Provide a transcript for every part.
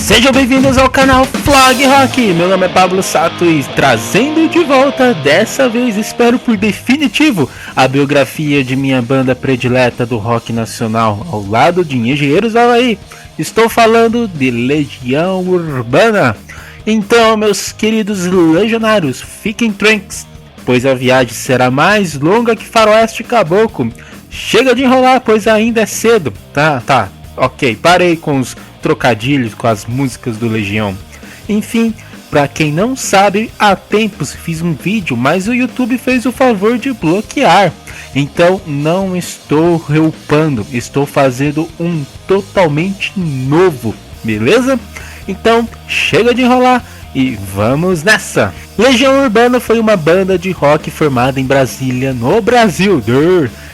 Sejam bem-vindos ao canal Flog Rock. Meu nome é Pablo Sato e trazendo de volta, dessa vez espero por definitivo, a biografia de minha banda predileta do rock nacional, ao lado de Engenheiros do Havaí. Estou falando de Legião Urbana. Então, meus queridos legionários, fiquem tranquilos, pois a viagem será mais longa que Faroeste Caboclo. Chega de enrolar, pois ainda é cedo. Tá, ok, parei com os trocadilhos com as músicas do Legião. Enfim, pra quem não sabe, há tempos fiz um vídeo, mas o YouTube fez o favor de bloquear. Então não estou reupando, estou fazendo um totalmente novo, beleza? Então chega de enrolar e vamos nessa! Legião Urbana foi uma banda de rock formada em Brasília, no Brasil,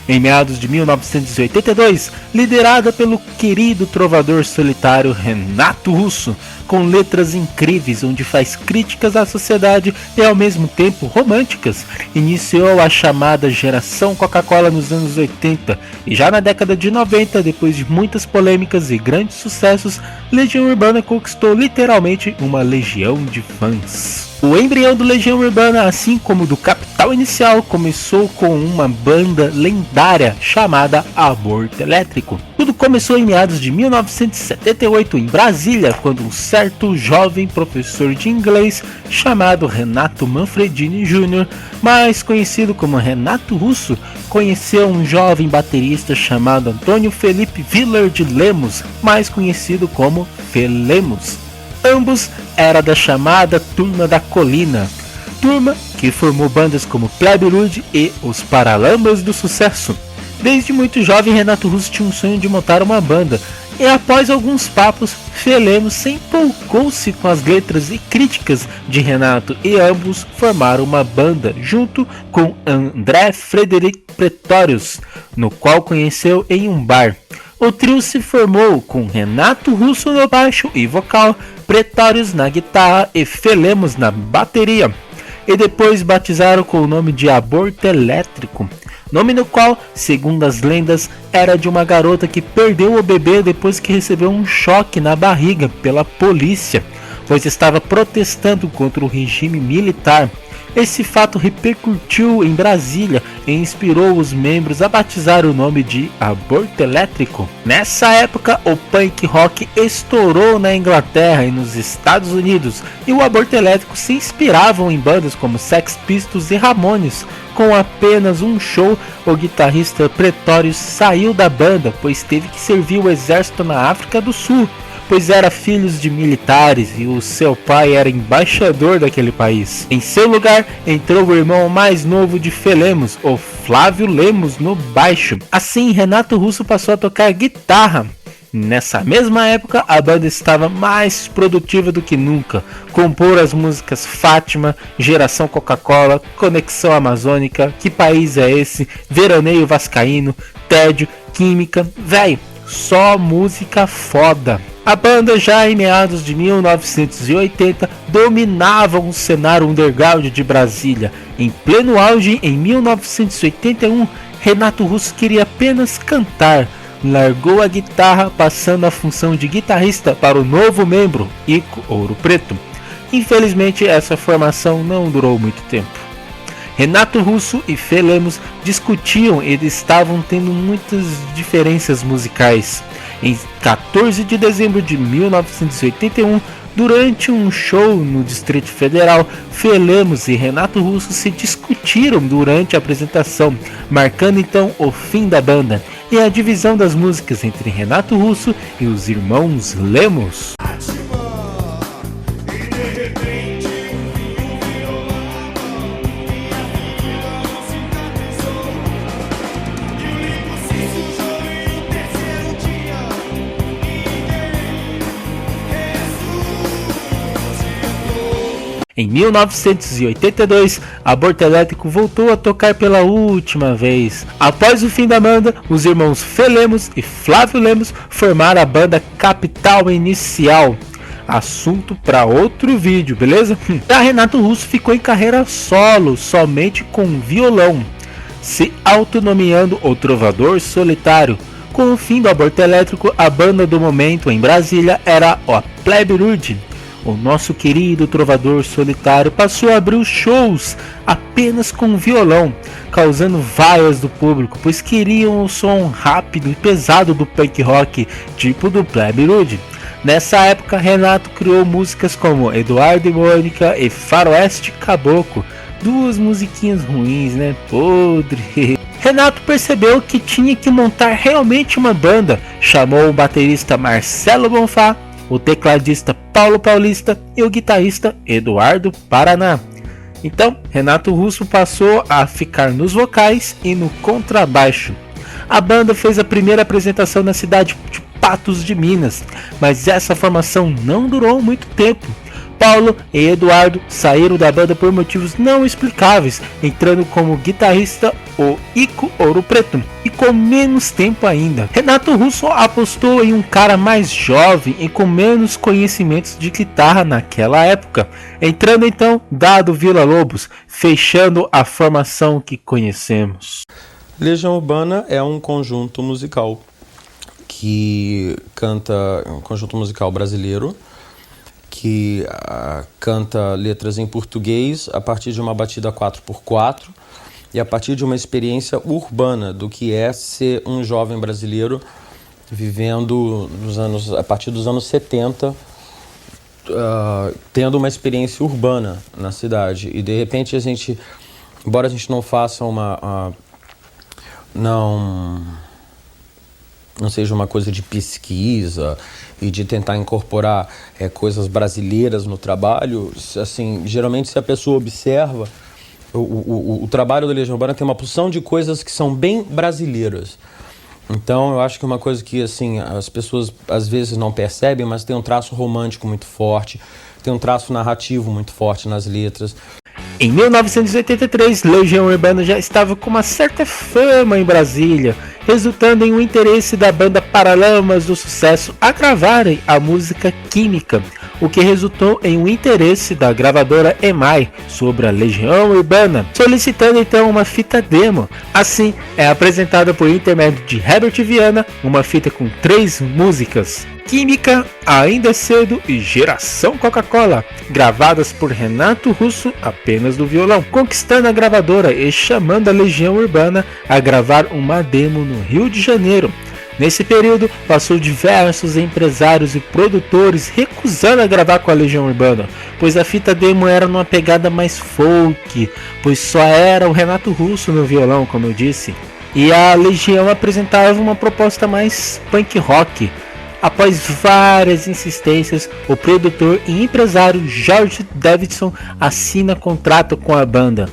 em meados de 1982, liderada pelo querido trovador solitário Renato Russo, com letras incríveis onde faz críticas à sociedade e ao mesmo tempo românticas. Iniciou a chamada geração Coca-Cola nos anos 80 e já na década de 90, depois de muitas polêmicas e grandes sucessos, Legião Urbana conquistou literalmente uma legião de fãs. O embrião do Legião Urbana, assim como do Capital Inicial, começou com uma banda lendária chamada Aborto Elétrico. Tudo começou em meados de 1978 em Brasília, quando um certo jovem professor de inglês chamado Renato Manfredini Jr., mais conhecido como Renato Russo, conheceu um jovem baterista chamado Antônio Felipe Viller de Lemos, mais conhecido como Felemos. Ambos eram da chamada Turma da Colina, turma que formou bandas como Plebe Rude e Os Paralamas do Sucesso. Desde muito jovem, Renato Russo tinha um sonho de montar uma banda, e após alguns papos, Felemos se empolgou-se com as letras e críticas de Renato e ambos formaram uma banda junto com André Frederic Pretórios, no qual conheceu em um bar. O trio se formou com Renato Russo no baixo e vocal, Pretórios na guitarra e Felemos na bateria, e depois batizaram com o nome de Aborto Elétrico, nome no qual, segundo as lendas, era de uma garota que perdeu o bebê depois que recebeu um choque na barriga pela polícia, pois estava protestando contra o regime militar. Esse fato repercutiu em Brasília e inspirou os membros a batizar o nome de Aborto Elétrico. Nessa época, o punk rock estourou na Inglaterra e nos Estados Unidos, e o Aborto Elétrico se inspiravam em bandas como Sex Pistols e Ramones. Com apenas um show, o guitarrista Pretórios saiu da banda, pois teve que servir o exército na África do Sul, pois era filho de militares e o seu pai era embaixador daquele país. Em seu lugar entrou o irmão mais novo de Felemos, o Flávio Lemos, no baixo. Assim, Renato Russo passou a tocar guitarra. Nessa mesma época, a banda estava mais produtiva do que nunca. Compor as músicas Fátima, Geração Coca-Cola, Conexão Amazônica, Que País é Esse, Veraneio Vascaíno, Tédio, Química, véi, só música foda. A banda, já em meados de 1980, dominava o cenário underground de Brasília. Em pleno auge, em 1981, Renato Russo queria apenas cantar. Largou a guitarra, passando a função de guitarrista para o novo membro, Ico Ouro Preto. Infelizmente, essa formação não durou muito tempo. Renato Russo e Felemos discutiam e estavam tendo muitas diferenças musicais. Em 14 de dezembro de 1981, durante um show no Distrito Federal, Felemos e Renato Russo se discutiram durante a apresentação, marcando então o fim da banda e a divisão das músicas entre Renato Russo e os irmãos Lemos. Em 1982, Aborto Elétrico voltou a tocar pela última vez. Após o fim da banda, os irmãos Felemos e Flávio Lemos formaram a banda Capital Inicial. Assunto para outro vídeo, beleza? Já Renato Russo ficou em carreira solo, somente com violão, se autonomeando o Trovador Solitário. Com o fim do aborto elétrico, a banda do momento em Brasília era o Plebe Rude. O nosso querido trovador solitário passou a abrir os shows apenas com violão, causando vaias do público, pois queriam o som rápido e pesado do punk rock, tipo do Plebe Rude. Nessa época, Renato criou músicas como Eduardo e Mônica e Faroeste Caboclo, duas musiquinhas ruins, né? Podre. Renato percebeu que tinha que montar realmente uma banda, chamou o baterista Marcelo Bonfá, o tecladista Paulo Paulista e o guitarrista Eduardo Paraná. Então, Renato Russo passou a ficar nos vocais e no contrabaixo. A banda fez a primeira apresentação na cidade de Patos de Minas, mas essa formação não durou muito tempo. Paulo e Eduardo saíram da banda por motivos não explicáveis, entrando como guitarrista o Ico Ouro Preto, e com menos tempo ainda. Renato Russo apostou em um cara mais jovem e com menos conhecimentos de guitarra naquela época, entrando então Dado Villa-Lobos, fechando a formação que conhecemos. Legião Urbana é um conjunto musical que canta, um conjunto musical brasileiro, que canta letras em português a partir de uma batida 4x4 e a partir de uma experiência urbana do que é ser um jovem brasileiro vivendo a partir dos anos 70, tendo uma experiência urbana na cidade. E de repente embora a gente não faça não seja uma coisa de pesquisa e de tentar incorporar coisas brasileiras no trabalho, assim, geralmente se a pessoa observa, o trabalho da Legião Urbana tem uma porção de coisas que são bem brasileiras. Então eu acho que é uma coisa que assim, as pessoas às vezes não percebem, mas tem um traço romântico muito forte, tem um traço narrativo muito forte nas letras. Em 1983, Legião Urbana já estava com uma certa fama em Brasília, resultando em um interesse da banda Paralamas do Sucesso a gravarem a música Química, o que resultou em um interesse da gravadora EMI sobre a Legião Urbana, solicitando então uma fita demo. Assim, é apresentada por intermédio de Herbert Viana uma fita com 3 músicas: Química, Ainda é Cedo e Geração Coca-Cola, gravadas por Renato Russo apenas do violão, conquistando a gravadora e chamando a Legião Urbana a gravar uma demo no Rio de Janeiro. Nesse período, passou diversos empresários e produtores recusando a gravar com a Legião Urbana, pois a fita demo era numa pegada mais folk, pois só era o Renato Russo no violão, como eu disse, e a Legião apresentava uma proposta mais punk rock. Após várias insistências, o produtor e empresário George Davidson assina contrato com a banda.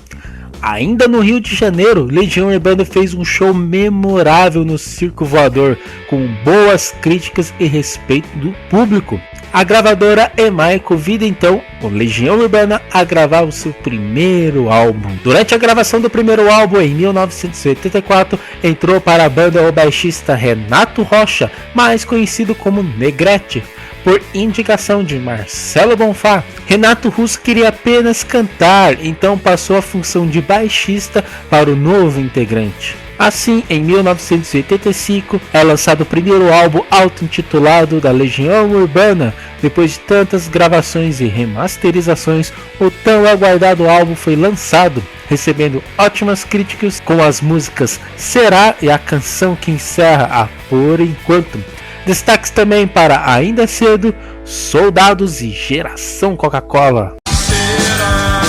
Ainda no Rio de Janeiro, Legião Urbana fez um show memorável no Circo Voador, com boas críticas e respeito do público. A gravadora EMI convida então o Legião Urbana a gravar o seu primeiro álbum. Durante a gravação do primeiro álbum, em 1984, entrou para a banda o baixista Renato Rocha, mais conhecido como Negrete, por indicação de Marcelo Bonfá. Renato Russo queria apenas cantar, então passou a função de baixista para o novo integrante. Assim, em 1985, é lançado o primeiro álbum auto-intitulado da Legião Urbana. Depois de tantas gravações e remasterizações, o tão aguardado álbum foi lançado, recebendo ótimas críticas com as músicas Será e a canção que encerra a Por Enquanto. Destaques também para Ainda é Cedo, Soldados e Geração Coca-Cola. Será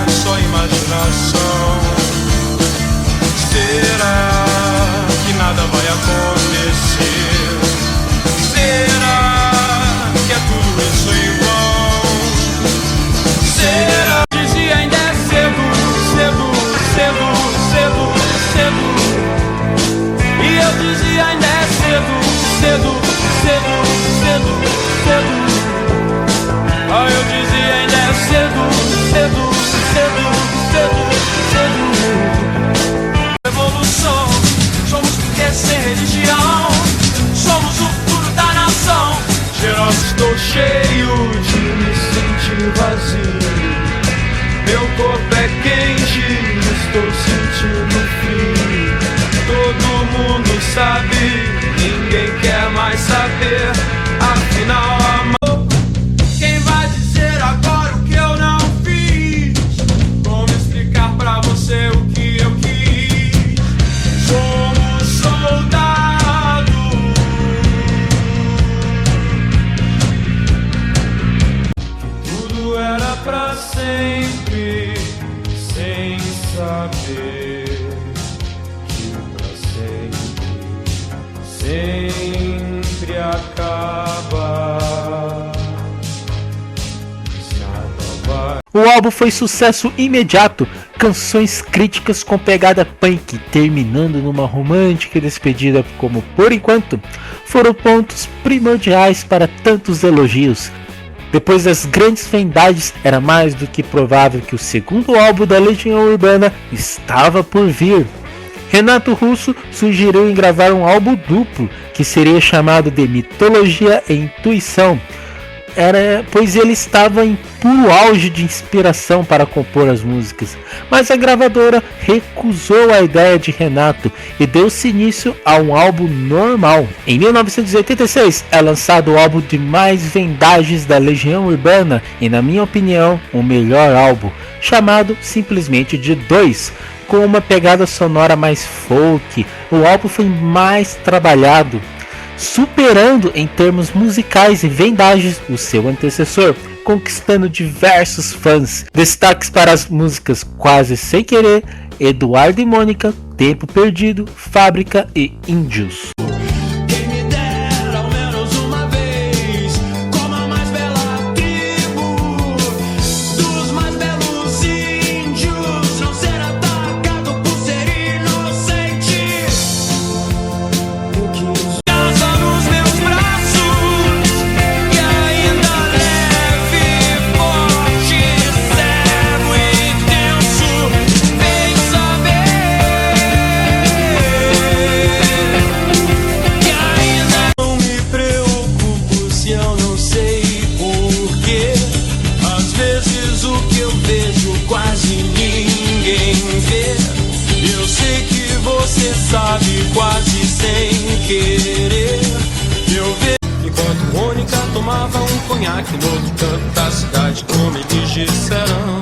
só imaginação? Será que nada vai acontecer? Será que é tudo isso em vão? Será? Dizia ainda é cedo, cedo, cedo, cedo, cedo. E eu dizia ainda é cedo, cedo, cedo, cedo, cedo. Ah, eu dizia ainda é cedo, cedo, cedo, cedo, cedo. Revolução, somos porque sem religião, somos o futuro da nação. Geral, estou cheio de me sentir vazio. Meu corpo é quente, estou sentindo frio. Todo mundo sabe. sempre, sem saber que o pra sempre acaba. O álbum foi sucesso imediato, canções críticas com pegada punk, terminando numa romântica despedida como Por Enquanto, foram pontos primordiais para tantos elogios. Depois das grandes vendagens, era mais do que provável que o segundo álbum da Legião Urbana estava por vir. Renato Russo sugeriu em gravar um álbum duplo, que seria chamado de Mitologia e Intuição, pois ele estava em puro auge de inspiração para compor as músicas, mas a gravadora recusou a ideia de Renato e deu-se início a um álbum normal. Em 1986 é lançado o álbum de mais vendagens da Legião Urbana e, na minha opinião, o melhor álbum, chamado simplesmente de 2, com uma pegada sonora mais folk. O álbum foi mais trabalhado, superando em termos musicais e vendagens o seu antecessor, conquistando diversos fãs. Destaques para as músicas Quase Sem Querer, Eduardo e Mônica, Tempo Perdido, Fábrica e Índios. Quem me dera ao menos uma vez, como a mais bela tribo dos mais belos índios, não ser atacado por ser inocente. Eu quis casa nos meus braços e ainda leve, forte, cego e tenso, vem saber que ainda não me preocupo se eu não sei porquê. Às vezes o que eu vejo quase ninguém vê. Eu sei que você sabe quase sem querer. Eu vejo enquanto Mônica tomava um conhaque no outro canto da cidade, como eles disseram.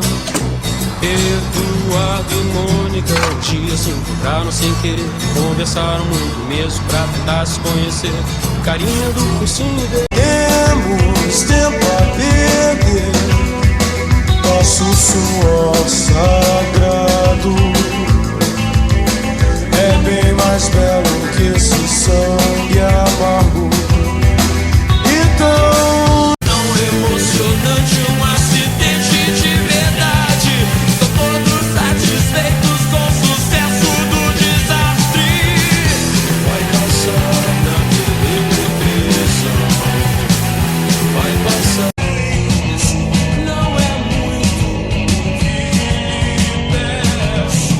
Eduardo e Mônica um dia se encontraram sem querer, conversaram muito mesmo pra tentar se conhecer. Carinha do cursinho dele. Temos tempo a perder, nosso suor sagrado é bem mais belo que esse sangue amargo. Então, tão emocionante, um acidente de verdade. Estão todos satisfeitos com o sucesso do desastre. Vai passar na depressão, vai passar. Não é muito que peço.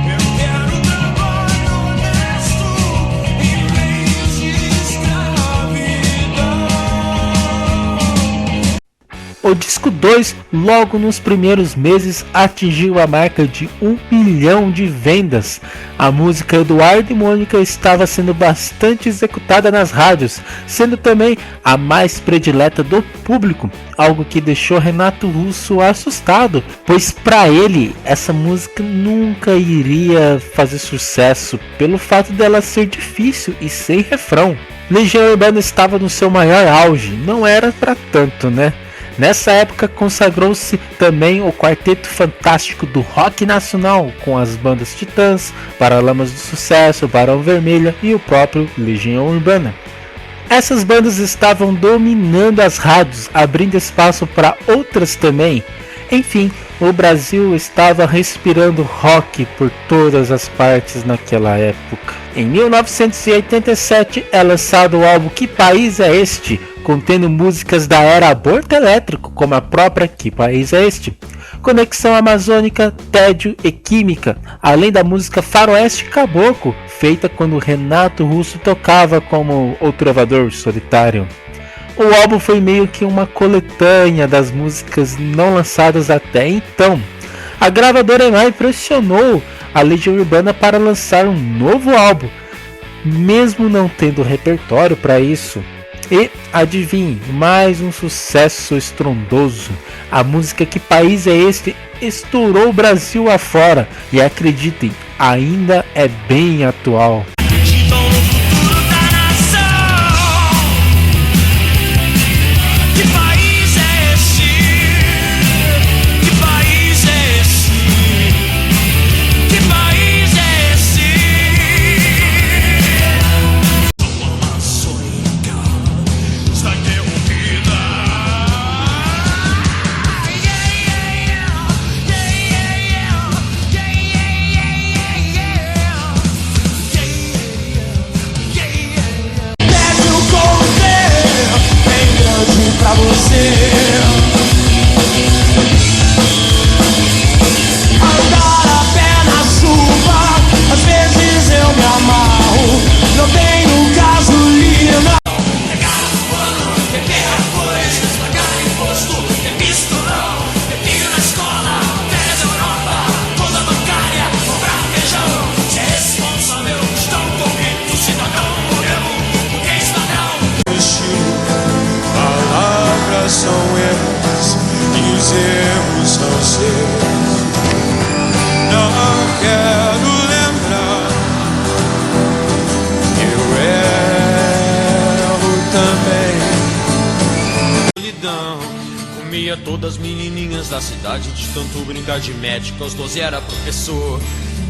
Eu quero trabalho honesto em vez de escravidão. O disco 2, logo nos primeiros meses, atingiu a marca de 1 milhão de vendas. A música Eduardo e Mônica estava sendo bastante executada nas rádios, sendo também a mais predileta do público, algo que deixou Renato Russo assustado, pois para ele essa música nunca iria fazer sucesso pelo fato dela ser difícil e sem refrão. Legião Urbana estava no seu maior auge, não era para tanto, né? Nessa época consagrou-se também o Quarteto Fantástico do Rock Nacional, com as bandas Titãs, Paralamas do Sucesso, Barão Vermelho e o próprio Legião Urbana. Essas bandas estavam dominando as rádios, abrindo espaço para outras também. Enfim, o Brasil estava respirando rock por todas as partes naquela época. Em 1987 é lançado o álbum Que País é Este?, contendo músicas da era Aborto Elétrico, como a própria Que País é Este?, Conexão Amazônica, Tédio e Química, além da música Faroeste Caboclo, feita quando Renato Russo tocava como o trovador solitário. O álbum foi meio que uma coletânea das músicas não lançadas até então. A gravadora EMI pressionou a Legião Urbana para lançar um novo álbum, mesmo não tendo repertório para isso. E, adivinhe, mais um sucesso estrondoso. A música Que País é Este? Estourou o Brasil afora e, acreditem, ainda é bem atual. Acreditam no futuro da nação. Que país é este? também. Solidão, comia todas as menininhas da cidade. De tanto brincar de médico, aos 12 era professor.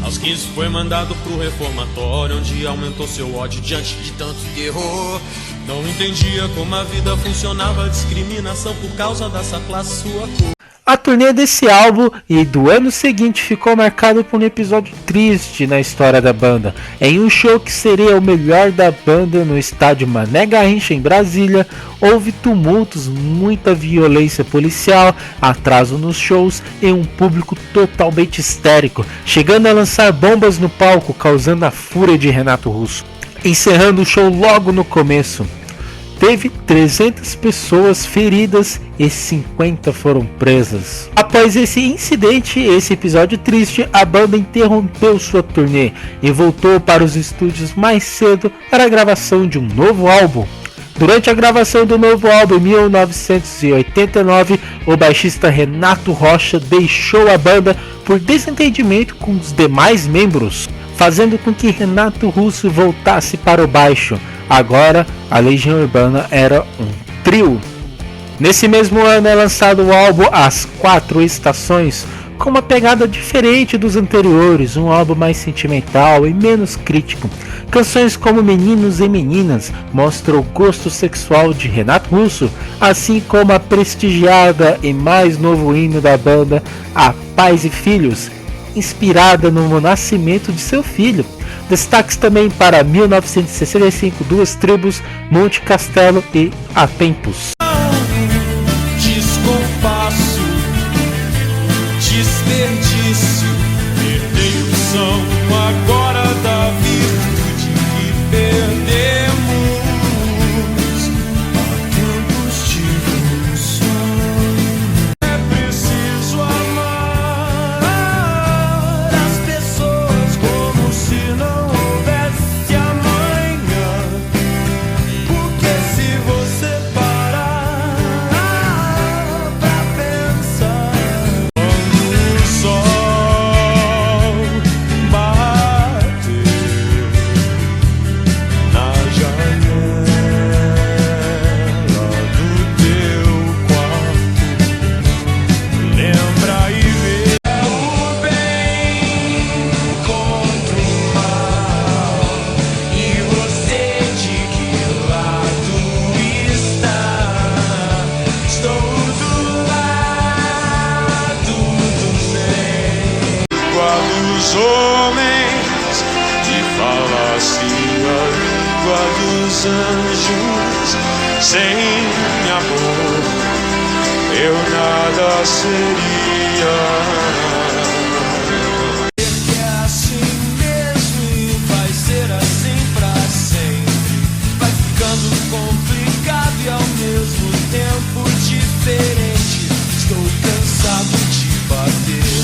Aos 15 foi mandado pro reformatório, onde aumentou seu ódio diante de tanto terror. Não entendia como a vida funcionava, a discriminação por causa dessa classe, sua cor. A turnê desse álbum e do ano seguinte ficou marcado por um episódio triste na história da banda. Em um show que seria o melhor da banda no estádio Mané Garrincha em Brasília, houve tumultos, muita violência policial, atraso nos shows e um público totalmente histérico, chegando a lançar bombas no palco, causando a fúria de Renato Russo. Encerrando o show logo no começo. Teve 300 pessoas feridas e 50 foram presas. Após esse incidente, esse episódio triste, a banda interrompeu sua turnê e voltou para os estúdios mais cedo para a gravação de um novo álbum. Durante a gravação do novo álbum em 1989, o baixista Renato Rocha deixou a banda por desentendimento com os demais membros, fazendo com que Renato Russo voltasse para o baixo. Agora, a Legião Urbana era um trio. Nesse mesmo ano é lançado o álbum As Quatro Estações, com uma pegada diferente dos anteriores, um álbum mais sentimental e menos crítico. Canções como Meninos e Meninas mostram o gosto sexual de Renato Russo, assim como a prestigiada e mais novo hino da banda, A Pais e Filhos, inspirada no nascimento de seu filho. Destaques também para 1965, Duas Tribos, Monte Castelo e A Tempos. Descompasso, desperdício, perdeção agora da virtude que perdemos. Há tempos tive um sonho. É preciso amar as pessoas como se não houvesse amanhã. Porque se você parar pra pensar, quando o sol bater na janela do teu quarto, lembra e vê o bem contra o mal, e você de que lado está? Estou do lado do bem. Língua dos homens que falasse a língua dos anjos, sem amor eu nada seria. Que é assim mesmo e vai ser assim pra sempre. Vai ficando complicado e ao mesmo tempo diferente. Estou cansado de bater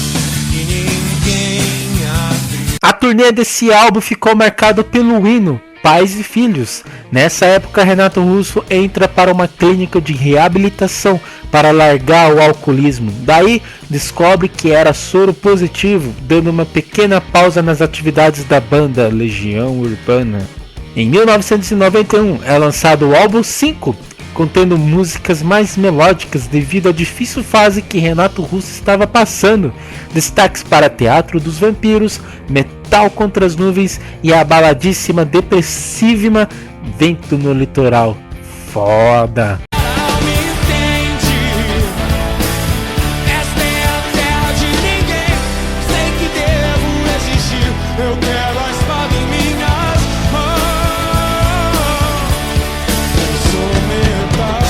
e ninguém abre. A turnê desse álbum ficou marcado pelo hino Pais e Filhos. Nessa época, Renato Russo entra para uma clínica de reabilitação para largar o alcoolismo. Daí, descobre que era soro positivo, dando uma pequena pausa nas atividades da banda Legião Urbana. Em 1991 é lançado o álbum 5, contendo músicas mais melódicas devido à difícil fase que Renato Russo estava passando. Destaques para Teatro dos Vampiros, Metal contra as Nuvens e a baladíssima, depressíssima Vento no Litoral. Foda! Não me entende. Esta é a terra de ninguém. Sei que devo existir. Eu quero a espada em minhas mãos. Eu sou metal.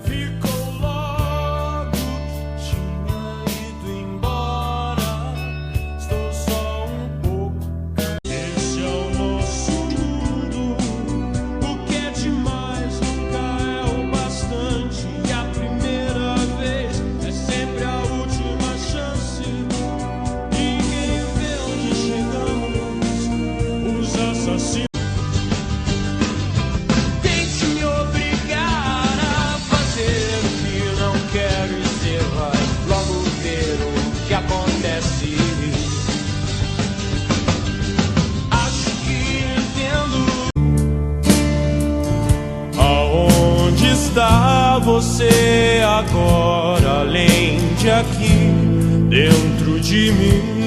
Ficou logo que tinha ido embora. você agora, além de aqui, dentro de mim.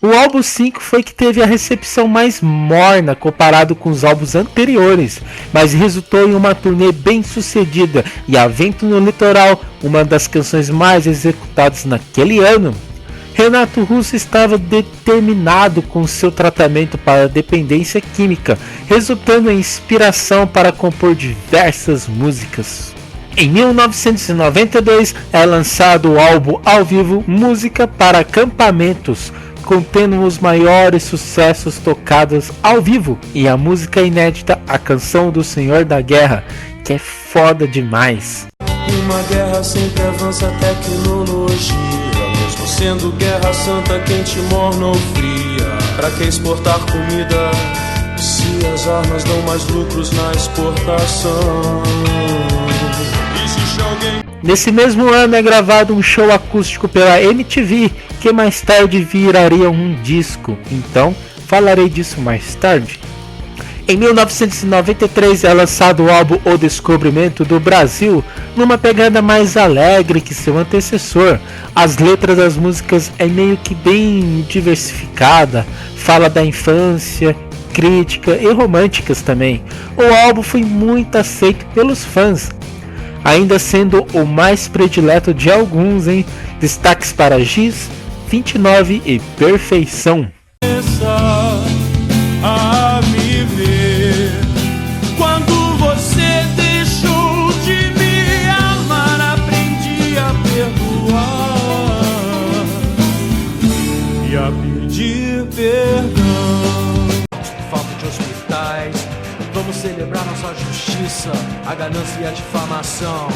O álbum 5 foi que teve a recepção mais morna comparado com os álbuns anteriores, mas resultou em uma turnê bem sucedida e a Vento no Litoral, uma das canções mais executadas naquele ano. Renato Russo estava determinado com seu tratamento para a dependência química, resultando em inspiração para compor diversas músicas. Em 1992 é lançado o álbum ao vivo Música para Acampamentos, contendo os maiores sucessos tocados ao vivo e a música inédita A Canção do Senhor da Guerra, que é foda demais. Uma guerra sempre avança a tecnologia, mesmo sendo guerra santa, quente, morna ou fria. Pra que exportar comida se as armas dão mais lucros na exportação? Existe alguém... Nesse mesmo ano é gravado um show acústico pela MTV, que mais tarde viraria um disco, então falarei disso mais tarde. Em 1993 é lançado o álbum O Descobrimento do Brasil, numa pegada mais alegre que seu antecessor. As letras das músicas é meio que bem diversificada, fala da infância, crítica e românticas também. O álbum foi muito aceito pelos fãs, ainda sendo o mais predileto de alguns, hein? Destaques para Giz, 29 e Perfeição. A me ver quando você deixou de me amar, aprendi a perdoar e a pedir perdão. Falta de hospitais, vamos celebrar nossa justiça, a ganância e a difamação.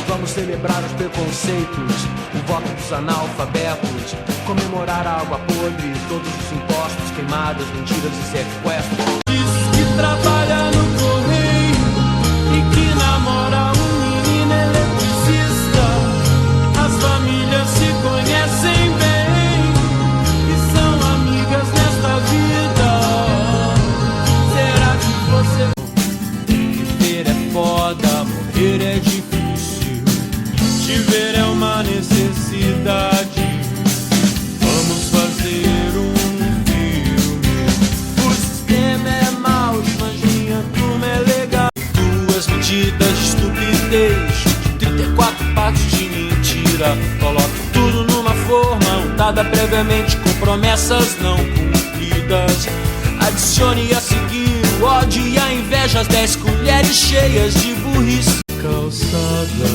Vamos celebrar os preconceitos, o voto dos analfabetos, comemorar a água podre, todos os impostos, queimadas, mentiras e sequestros. Diz que trabalha no correio e que namora um menino eletricista. As famílias se conhecem bem e são amigas nesta vida. Será que você... Viver é foda, morrer é difícil. Viver é uma necessidade. Vamos fazer um filme. O sistema é mau, imagina a turma é legal. Duas medidas de estupidez, 34 partes de mentira. Coloque tudo numa forma untada previamente com promessas não cumpridas. Adicione a seguir o ódio e a inveja, as 10 colheres cheias de burrice. Calçada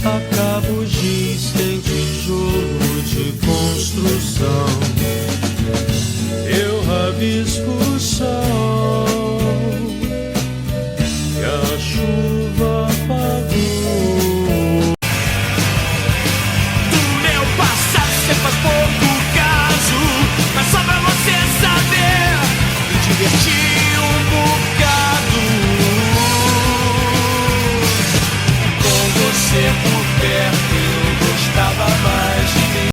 a cabo giz tem tijolo de construção. Eu rabisco o sol e a chuva apagou. Do meu passado cê faz pouco caso, mas só pra você saber, me diverti um bocado com você por perto, eu gostava mais de mim.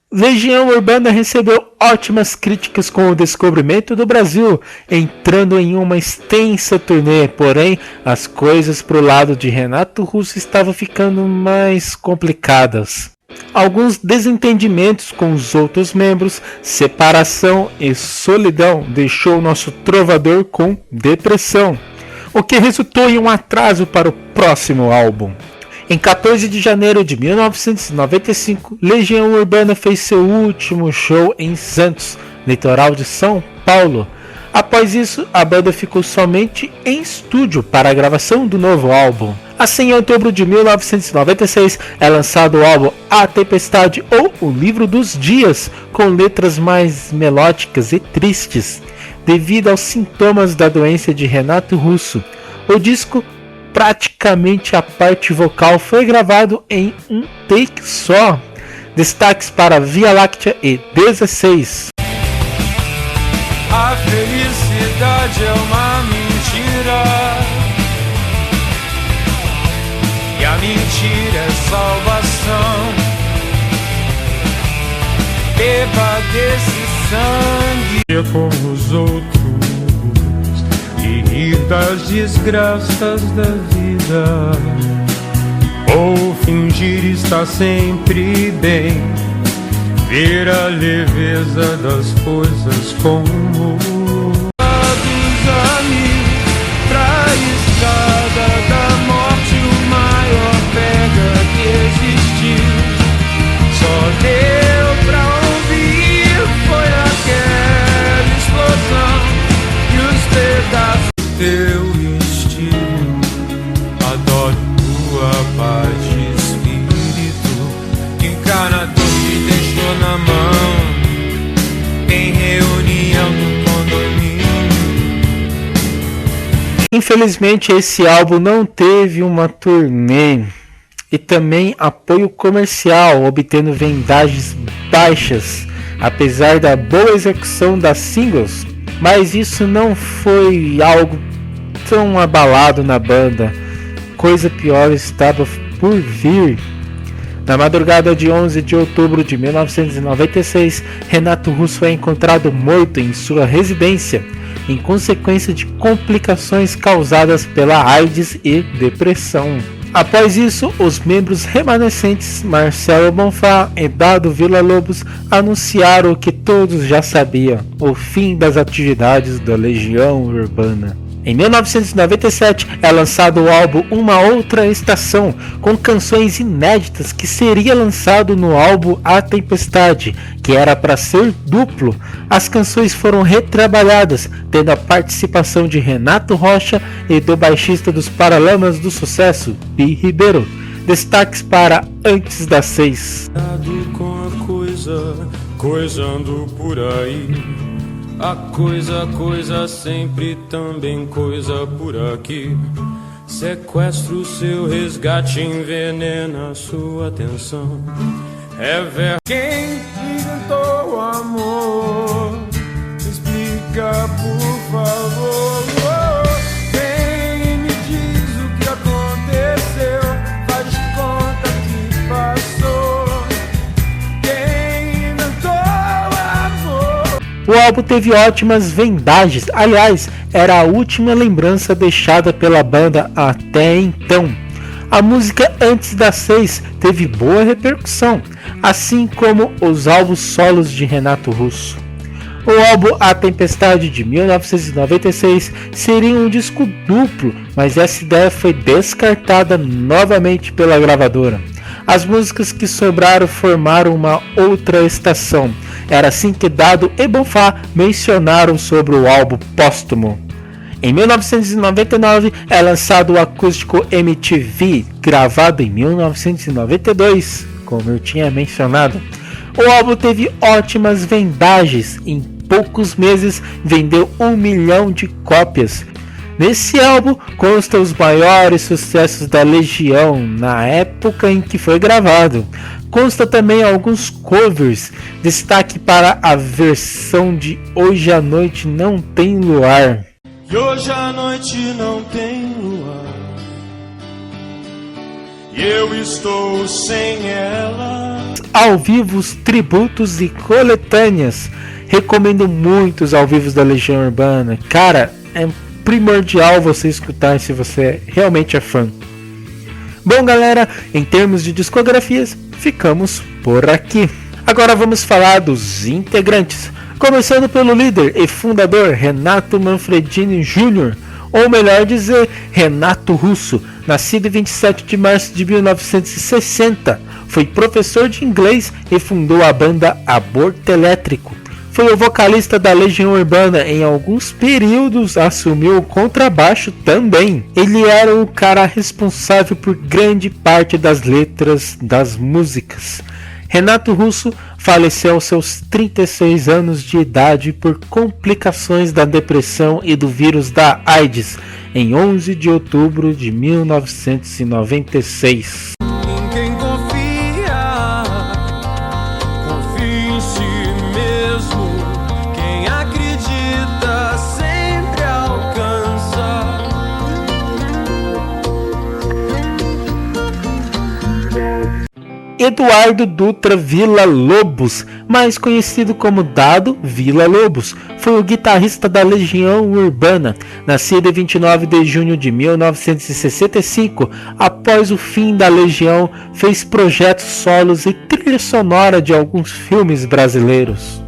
Legião Urbana recebeu ótimas críticas com o Descobrimento do Brasil, entrando em uma extensa turnê, porém as coisas pro lado de Renato Russo estavam ficando mais complicadas. Alguns desentendimentos com os outros membros, separação e solidão deixou nosso trovador com depressão, o que resultou em um atraso para o próximo álbum. Em 14 de janeiro de 1995, Legião Urbana fez seu último show em Santos, litoral de São Paulo. Após isso, a banda ficou somente em estúdio para a gravação do novo álbum. Assim, em outubro de 1996, é lançado o álbum A Tempestade ou O Livro dos Dias, com letras mais melódicas e tristes, devido aos sintomas da doença de Renato Russo. O disco, praticamente a parte vocal, foi gravado em um take só. Destaques para Via Láctea e 16. A felicidade é uma mentira e a mentira é salvação. Beba desse sangue com os outros. e rir das desgraças da vida, ou fingir estar sempre bem, ver a leveza das coisas como dos amigos pra estrada da morte, o maior pega que existiu. Só deu pra ouvir foi aquela explosão e os pedaços do teu estilo. Adoro tua paz de espírito, que encarnador te deixou na mão em reunião do condomínio. Infelizmente esse álbum não teve uma turnê e também apoio comercial, obtendo vendagens baixas, apesar da boa execução das singles, mas isso não foi algo tão abalado na banda. Coisa pior estava por vir. Na madrugada de 11 de outubro de 1996, Renato Russo é encontrado morto em sua residência, em consequência de complicações causadas pela AIDS e depressão. Após isso, os membros remanescentes Marcelo Bonfá e Dado Villa-Lobos anunciaram o que todos já sabiam: o fim das atividades da Legião Urbana. Em 1997 é lançado o álbum Uma Outra Estação, com canções inéditas, que seria lançado no álbum A Tempestade, que era para ser duplo. As canções foram retrabalhadas, tendo a participação de Renato Rocha e do baixista dos Paralamas do Sucesso, Pi Ribeiro. Destaques para Antes das 6. Com a coisa, coisando por aí. A coisa sempre também coisa por aqui. Sequestro seu resgate, envenena sua atenção. É ver quem inventou o amor. Explica por favor. Quem me diz o que aconteceu? Faz de conta que passou. Quem inventou o amor? O álbum teve ótimas vendagens, aliás, era a última lembrança deixada pela banda até então. A música Antes das 6 teve boa repercussão, assim como os álbuns solos de Renato Russo. O álbum A Tempestade de 1996 seria um disco duplo, mas essa ideia foi descartada novamente pela gravadora. As músicas que sobraram formaram Uma Outra Estação. Era assim que Dado e Bonfá mencionaram sobre o álbum póstumo. Em 1999 é lançado o acústico MTV, gravado em 1992, como eu tinha mencionado. O álbum teve ótimas vendagens, em poucos meses vendeu 1 milhão de cópias. Nesse álbum constam os maiores sucessos da Legião na época em que foi gravado. Consta também alguns covers, destaque para a versão de Hoje à Noite Não Tem Luar. E hoje à noite não tem luar, e eu estou sem ela. Ao vivo, tributos e coletâneas. Recomendo muito os ao vivo da Legião Urbana. Cara, é primordial você escutar se você realmente é fã. Bom, galera, em termos de discografias, ficamos por aqui. Agora vamos falar dos integrantes, começando pelo líder e fundador Renato Manfredini Jr., ou melhor dizer, Renato Russo, nascido em 27 de março de 1960, foi professor de inglês e fundou a banda Aborto Elétrico. Foi o vocalista da Legião Urbana, em alguns períodos assumiu o contrabaixo também. Ele era o cara responsável por grande parte das letras das músicas. Renato Russo faleceu aos seus 36 anos de idade por complicações da depressão e do vírus da AIDS, em 11 de outubro de 1996. Em quem confia, confia em si mesmo. Quem acredita sempre alcança. Eduardo Dutra Villa-Lobos, mais conhecido como Dado Villa-Lobos, foi o guitarrista da Legião Urbana, nascido em 29 de junho de 1965. Após o fim da Legião, fez projetos solos e trilha sonora de alguns filmes brasileiros.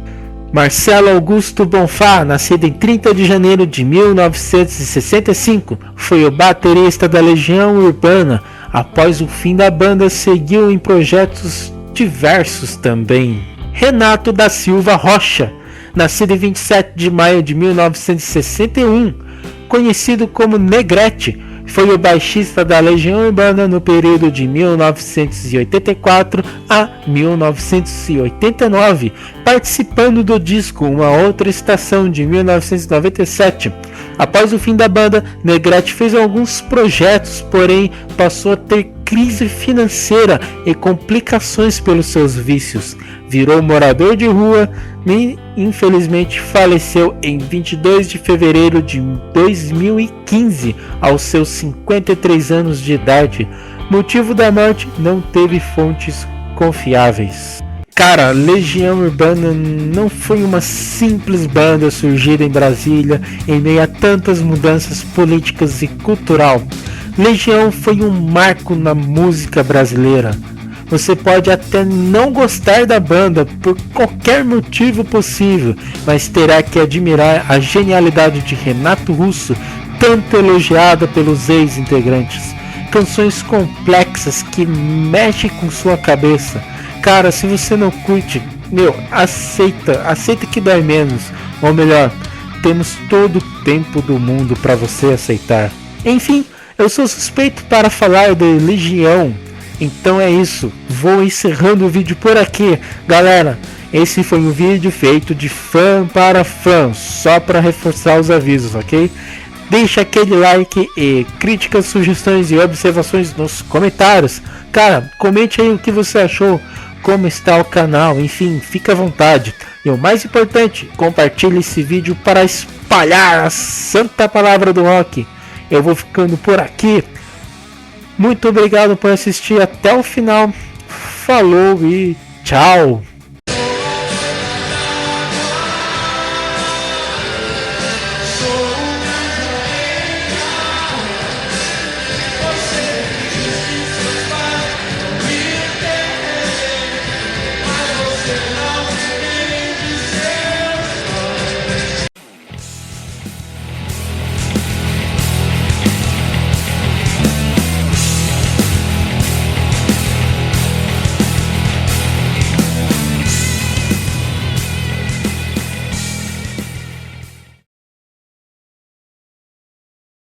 Marcelo Augusto Bonfá, nascido em 30 de janeiro de 1965, foi o baterista da Legião Urbana. Após o fim da banda, seguiu em projetos diversos também. Renato da Silva Rocha, nascido em 27 de maio de 1961, conhecido como Negrete, foi o baixista da Legião Urbana no período de 1984 a 1989, participando do disco Uma Outra Estação de 1997. Após o fim da banda, Negrete fez alguns projetos, porém passou a ter crise financeira e complicações pelos seus vícios. Virou morador de rua e infelizmente faleceu em 22 de fevereiro de 2015, aos seus 53 anos de idade. Motivo da morte não teve fontes confiáveis. Cara, Legião Urbana não foi uma simples banda surgida em Brasília em meio a tantas mudanças políticas e cultural. Legião foi um marco na música brasileira. Você pode até não gostar da banda por qualquer motivo possível, mas terá que admirar a genialidade de Renato Russo, tanto elogiada pelos ex-integrantes. Canções complexas que mexem com sua cabeça. Cara, se você não curte, aceita que dói menos. Ou melhor, temos todo o tempo do mundo para você aceitar. Enfim, eu sou suspeito para falar de Legião. Então é isso, vou encerrando o vídeo por aqui. Galera, esse foi um vídeo feito de fã para fã, só para reforçar os avisos, ok? Deixa aquele like e críticas, sugestões e observações nos comentários. Cara, comente aí o que você achou, como está o canal, enfim, fica à vontade. E o mais importante, compartilhe esse vídeo para espalhar a santa palavra do rock. Eu vou ficando por aqui. Muito obrigado por assistir até o final. Falou e tchau!